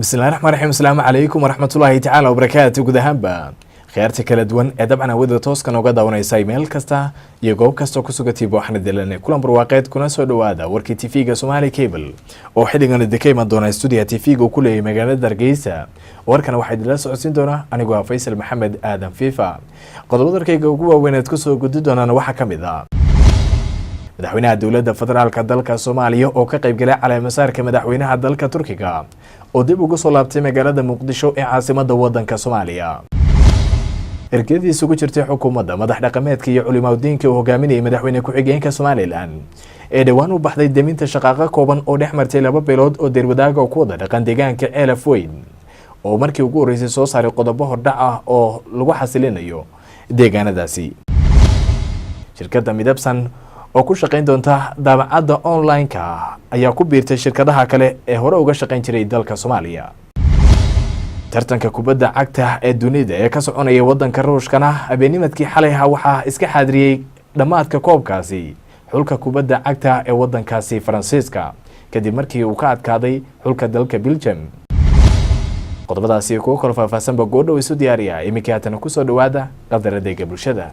بسم الله الرحمن الرحيم. السلام عليكم ورحمة الله تعالى وبركاته. gudahaan ba khayrta kala duwan ee dabcan wada tooskan uga daawanaysa email kasta iyo goob kasta ku sugatay waxaan dilanay kulan barwaaqeed kuna soo dhawaada warkii TV-ga Somali Cable oo xiligan dekeeyma doona studio TV-ga ku leeyahay magaalada Hargeysa. warkan waxay dila socodsiin doona anigoo Faysal Maxamed Aadan FIFA. qodobadkayga ugu waaweyn ee ku soo gudbi doonana waxa kamid ah madaxweynaha dawladda federaalka dalka Soomaaliya oo ka qayb galay caleemasaarka madaxweynaha dalka Turkiga oo dib ugu soo laabtay magaalada Muqdisho ee caasimadda waddanka Soomaaliya. ergadii isugu jirtay xukuumadda madax dhaqameedka iyo culimada uu hogaaminayay madaxweyne ku-xigeenka Somaliland ee dhawaan u baxday deminta shaqaaqa kooban oo dhex martay laba beelood oo deerwadaaga ku wada dhaqan deegaanka Elaf Weyn oo markii ugu horeysay soo saaray qodobo hordhac ah oo lagu xasilinayo deegaanadaasi. shirkadda Midabsan oo ku shaqeyn doonta daabacadda online-ka ayaa ku biirtay shirkadaha kale ee hore uga shaqeyn jiray dalka Soomaaliya. tartanka kubadda cagta ee dunida ee ka soconaya waddanka Ruushkana habeennimadkii xalay waxaa iska xaadiriyay dhamaadka koobkaasi xulka kubadda cagta ee waddankaasi Faransiiska kadib markii uu ka adkaaday xulka dalka Belgium. qodobadaasi ku kor faahfaahsan ba go'dhow isu diyaariya imika tan ku soo dhawaada qadaradayga bulshada.